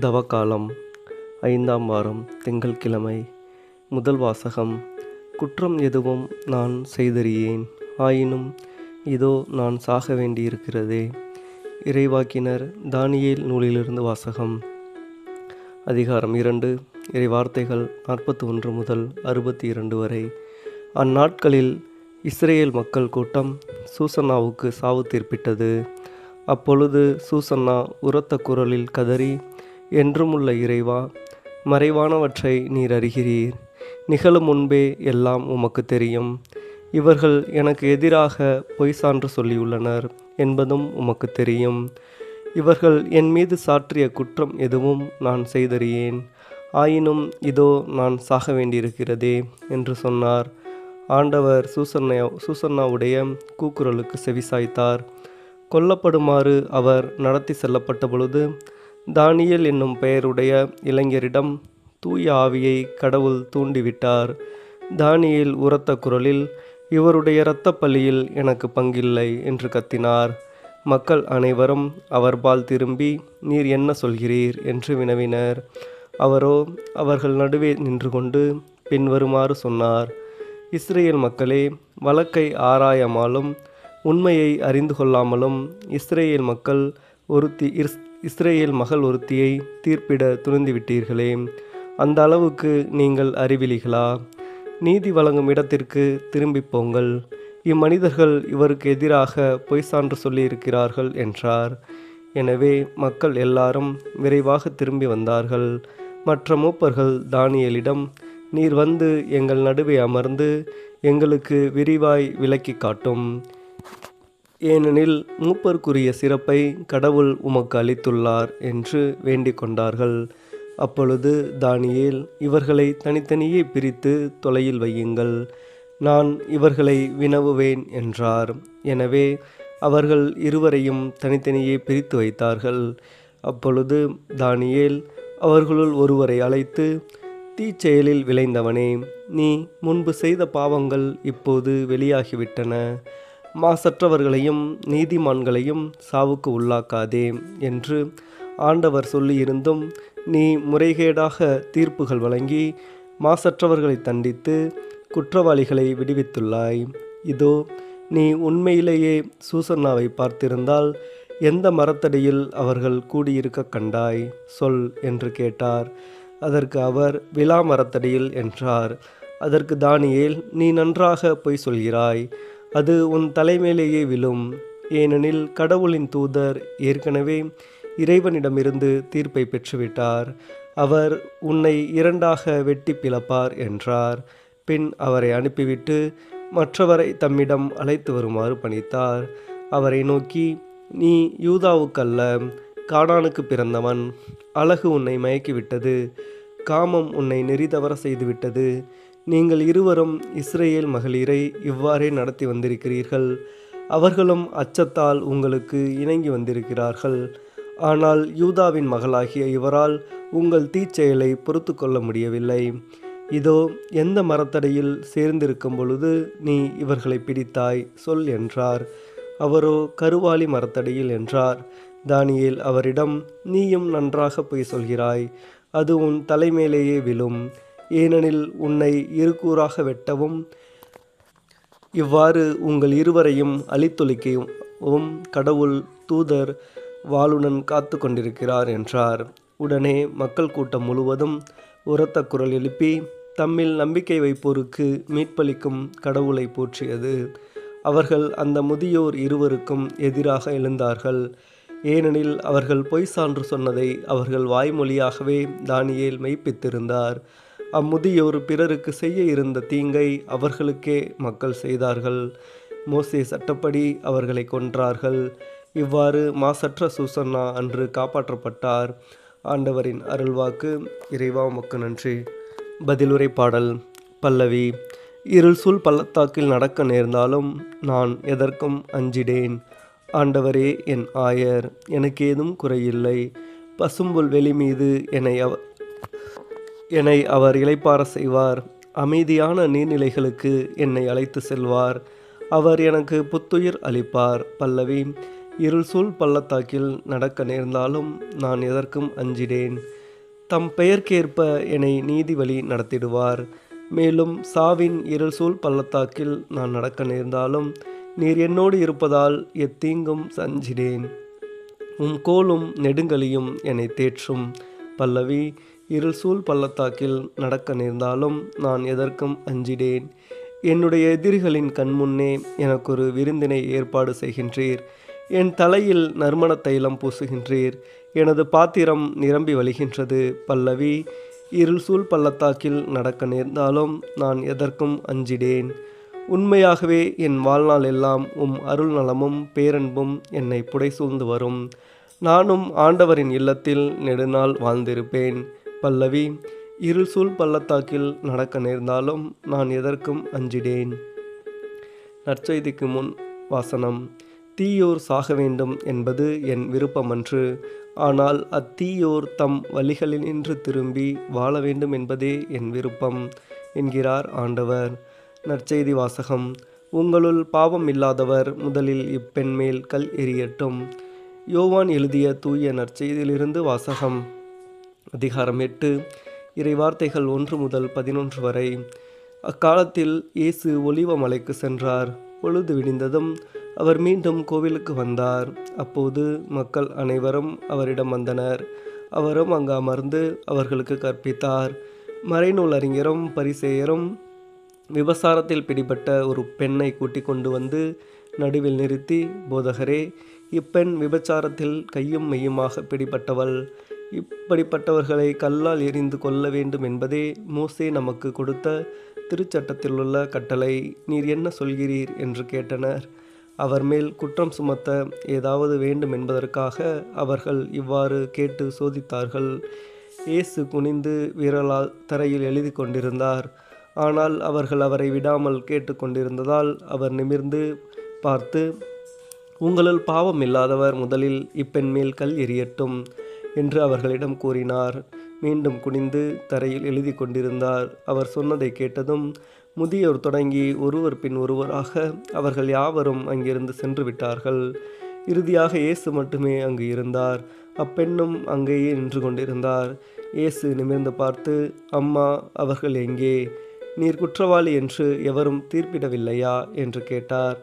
தவக்காலம் 5ஆம் வாரம் திங்கள்கிழமை. முதல் வாசகம். குற்றம் எதுவும் நான் செய்தறியேன், ஆயினும் இதோ நான் சாக வேண்டியிருக்கிறதே. இறைவாக்கினர் தானியேல் நூலிலிருந்து வாசகம். அதிகாரம் 2. இறைவார்த்தைகள் 41 முதல் 62 வரை. அந்நாட்களில் இஸ்ரேல் மக்கள் கூட்டம் சூசன்னாவுக்கு சாவு தீர்ப்பிட்டது. அப்பொழுது சூசன்னா உரத்த குரலில் கதறி, என்றுமுள்ள இறைவா, மறைவானவற்றை நீர் அறிகிறீர். நிகழும் முன்பே எல்லாம் உமக்கு தெரியும். இவர்கள் எனக்கு எதிராக பொய் சான்று சொல்லியுள்ளனர் என்பதும் உமக்கு தெரியும். இவர்கள் என் மீது சாற்றிய குற்றம் எதுவும் நான் செய்தறியேன், ஆயினும் இதோ நான் சாக வேண்டியிருக்கிறதே என்று சொன்னார். ஆண்டவர் சூசன்னாவுடைய கூக்குரலுக்கு செவிசாய்த்தார். கொல்லப்படுமாறு அவர் நடத்தி செல்லப்பட்ட பொழுது தானியேல் என்னும் பெயருடைய இளைஞரிடம் தூய ஆவியை கடவுள் தூண்டிவிட்டார். தானியேல் உரத்த குரலில், இவருடைய இரத்தப் பலியில் எனக்கு பங்கில்லை என்று கத்தினார். மக்கள் அனைவரும் அவர்பால் திரும்பி, நீர் என்ன சொல்கிறீர் என்று வினவினர். அவரோ அவர்கள் நடுவே நின்று கொண்டு பின்வருமாறு சொன்னார். இஸ்ரேல் மக்களே, வழக்கை ஆராயாமலும் உண்மையை அறிந்து கொள்ளாமலும் இஸ்ரேல் மகள் ஒருத்தியை தீர்ப்பிட துணிந்துவிட்டீர்களே. அந்த அளவுக்கு நீங்கள் அறிவிலிகளா? நீதி வழங்கும் இடத்திற்கு திரும்பி போங்கள். இம்மனிதர்கள் இவருக்கு எதிராக பொய் சான்று சொல்லியிருக்கிறார்கள் என்றார். எனவே மக்கள் எல்லாரும் விரைவாக திரும்பி வந்தார்கள். மற்ற மூப்பர்கள் தானியேலிடம், நீர் வந்து எங்கள் நடுவே அமர்ந்து எங்களுக்கு விரிவாய் விளக்கி காட்டும். ஏனெனில் மூப்பருக்குரிய சிறப்பை கடவுள் உமக்கு அளித்துள்ளார் என்று வேண்டிக் கொண்டார்கள். அப்பொழுது தானியேல், இவர்களை தனித்தனியே பிரித்து தொலையில் வையுங்கள், நான் இவர்களை வினவுவேன் என்றார். எனவே அவர்கள் இருவரையும் தனித்தனியே பிரித்து வைத்தார்கள். அப்பொழுது தானியேல் அவர்களுள் ஒருவரை அழைத்து, தீச்செயலில் விளைந்தவனே, நீ முன்பு செய்த பாவங்கள் இப்போது வெளியாகிவிட்டன. மாசற்றவர்களையும் நீதிமான்களையும் சாவுக்கு உள்ளாக்காதே என்று ஆண்டவர் சொல்லியிருந்தும் நீ முறைகேடாக தீர்ப்புகள் வழங்கி மாசற்றவர்களை தண்டித்து குற்றவாளிகளை விடுவித்துள்ளாய். இதோ நீ உண்மையிலேயே சூசன்னாவை பார்த்திருந்தால் எந்த மரத்தடியில் அவர்கள் கூடியிருக்க கண்டாய்? சொல் என்று கேட்டார். அதற்கு அவர், விலா மரத்தடியில் என்றார். அதற்கு தானியேல், நீ நன்றாக பொய் சொல்கிறாய். அது உன் தலைமேலேயே விழும். ஏனெனில் கடவுளின் தூதர் ஏற்கனவே இறைவனிடமிருந்து தீர்ப்பை பெற்றுவிட்டார். அவர் உன்னை இரண்டாக வெட்டி பிளப்பார் என்றார். பின் அவரை அனுப்பிவிட்டு மற்றவரை தம்மிடம் அழைத்து வருமாறு பணித்தார். அவரை நோக்கி, நீ யூதாவுக்கல்ல, கானானுக்கு பிறந்தவன். அழகு உன்னை மயக்கிவிட்டது, காமம் உன்னை நெறிதவற செய்துவிட்டது. நீங்கள் இருவரும் இஸ்ரேல் மகளிரை இவ்வாறே நடத்தி வந்திருக்கிறீர்கள். அவர்களும் அச்சத்தால் உங்களுக்கு இணங்கி வந்திருக்கிறார்கள். ஆனால் யூதாவின் மகளாகிய இவரால் உங்கள் தீச்செயலை பொறுத்து கொள்ள முடியவில்லை. இதோ எந்த மரத்தடியில் சேர்ந்திருக்கும் பொழுது நீ இவர்களை பிடித்தாய்? சொல் என்றார். அவரோ கருவாலி மரத்தடியில் என்றார். தானியேல் அவரிடம், நீயும் நன்றாக பொய் சொல்கிறாய். அது உன் தலைமேலேயே விழும். ஏனெனில் உன்னை இருகூறாக வெட்டவும் இவ்வாறு உங்கள் இருவரையும் அழித்தொழிக்கவும் கடவுள் தூதர் வாளுடன் காத்து கொண்டிருக்கிறார் என்றார். உடனே மக்கள் கூட்டம் முழுவதும் உரத்த குரல் எழுப்பி தம்மில் நம்பிக்கை வைப்போருக்கு மீட்பளிக்கும் கடவுளை போற்றியது. அவர்கள் அந்த முதியோர் இருவருக்கும் எதிராக எழுந்தார்கள். ஏனெனில் அவர்கள் பொய் சான்று சொன்னதை அவர்கள் வாய்மொழியாகவே தானியேல் மெய்ப்பித்திருந்தார். அம்முதியோர் பிறருக்கு செய்ய இருந்த தீங்கை அவர்களுக்கே மக்கள் செய்தார்கள். மோசே சட்டப்படி அவர்களை கொன்றார்கள். இவ்வாறு மாசற்ற சூசன்னா அன்று காப்பாற்றப்பட்டார். ஆண்டவரின் அருள்வாக்கு. இறைவா உமக்கு நன்றி. பதிலுரை பாடல். பல்லவி. இருள் சூழ் பள்ளத்தாக்கில் நடக்க நேர்ந்தாலும் நான் எதற்கும் அஞ்சிடேன். ஆண்டவரே என் ஆயர், எனக்கு ஏதும் குறையில்லை. பசும்புல் வெளி மீது என்னை அவர் இளைப்பாற செய்வார். அமைதியான நீர்நிலைகளுக்கு என்னை அழைத்து செல்வார். அவர் எனக்கு புத்துயிர் அளிப்பார். பல்லவி. இருள் சூழ் பள்ளத்தாக்கில் நடக்க நேர்ந்தாலும் நான் எதற்கும் அஞ்சிடேன். தம் பெயர்க்கேற்ப என்னை நீதி வழி நடத்திடுவார். மேலும் சாவின் இருள் சூழ் பள்ளத்தாக்கில் நான் நடக்க நேர்ந்தாலும் நீர் என்னோடு இருப்பதால் எத்தீங்கும் அஞ்சிடேன். உம் கோலும் நெடுங்கலியும் என்னை தேற்றும். பல்லவி. இருள் சூழ் பள்ளத்தாக்கில் நடக்க நேர்ந்தாலும் நான் எதற்கும் அஞ்சிடேன். என்னுடைய எதிரிகளின் கண்முன்னே எனக்கொரு விருந்தினை ஏற்பாடு செய்கின்றீர். என் தலையில் நறுமண தைலம் பூசுகின்றீர். எனது பாத்திரம் நிரம்பி வழிகின்றது. பல்லவி. இருள் சூழ் பள்ளத்தாக்கில் நடக்க நேர்ந்தாலும் நான் எதற்கும் அஞ்சிடேன். உண்மையாகவே என் வாழ்நாள் எல்லாம் உம் அருள் நலமும் பேரன்பும் என்னை புடைசூழ்ந்து வரும். நானும் ஆண்டவரின் இல்லத்தில் நெடுநாள் வாழ்ந்திருப்பேன். பல்லவி. இருள் சூழ் பள்ளத்தாக்கில் நடக்க நேர்ந்தாலும் நான் எதற்கும் அஞ்சிடேன். நற்செய்திக்கு முன் வாசனம். தீயோர் சாக வேண்டும் என்பது என் விருப்பமன்று, ஆனால் அத்தீயோர் தம் வழிகளினின்று திரும்பி வாழ வேண்டும் என்பதே என் விருப்பம் என்கிறார் ஆண்டவர். நற்செய்தி வாசகம். உங்களுள் பாவம் இல்லாதவர் முதலில் இப்பெண் மேல் கல் எறியட்டும். யோவான் எழுதிய தூய நற்செய்தியிலிருந்து வாசகம். அதிகாரம் 8, இறைவார்த்தைகள் 1 முதல் 11 வரை. அக்காலத்தில் இயேசு ஒலிவ மலைக்கு சென்றார். பொழுது விடிந்ததும் அவர் மீண்டும் கோவிலுக்கு வந்தார். அப்போது மக்கள் அனைவரும் அவரிடம் வந்தனர். அவரும் அங்கு அமர்ந்து அவர்களுக்கு கற்பித்தார். மறைநூல் அறிஞரும் பரிசேயரும் விபசாரத்தில் பிடிபட்ட ஒரு பெண்ணை கூட்டிக் கொண்டு வந்து நடுவில் நிறுத்தி, போதகரே, இப்பெண் விபச்சாரத்தில் கையும் மெய்யுமாக பிடிபட்டவள். இப்படிப்பட்டவர்களை கல்லால் எறிந்து கொள்ள வேண்டும் என்பதே மோசே நமக்கு கொடுத்த திருச்சட்டத்திலுள்ள கட்டளை. நீர் என்ன சொல்கிறீர் என்று கேட்டனர். அவர் மேல் குற்றம் சுமத்த ஏதாவது வேண்டும் என்பதற்காக அவர்கள் இவ்வாறு கேட்டு சோதித்தார்கள். இயேசு குனிந்து விரலால் தரையில் எழுதி கொண்டிருந்தார். ஆனால் அவர்கள் அவரை விடாமல் கேட்டுக்கொண்டிருந்ததால் அவர் நிமிர்ந்து பார்த்து, உங்களுள் பாவம் இல்லாதவர் முதலில் இப்பெண் மேல் கல் எறியட்டும் என்று அவர்களிடம் கூறினார். மீண்டும் குனிந்து தரையில் எழுதி கொண்டிருந்தார். அவர் சொன்னதை கேட்டதும் முதியோர் தொடங்கி ஒருவர் பின் ஒருவராக அவர்கள் யாவரும் அங்கிருந்து சென்று விட்டார்கள். இறுதியாக இயேசு மட்டுமே அங்கு இருந்தார். அப்பெண்ணும் அங்கேயே நின்று கொண்டிருந்தார். இயேசு நிமிர்ந்து பார்த்து, அம்மா, அவர்கள் எங்கே? நீர் குற்றவாளி என்று எவரும் தீர்ப்பிடவில்லையா என்று கேட்டார்.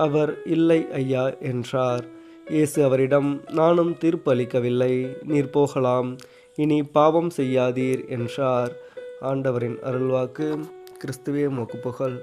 அவர், இல்லை ஐயா என்றார். இயேசு அவரிடம், நானும் தீர்ப்பு அளிக்கவில்லை, நீர் போகலாம், இனி பாவம் செய்யாதீர் என்றார். ஆண்டவரின் அருள்வாக்கு. கிறிஸ்துவே உமக்கு புகழ்.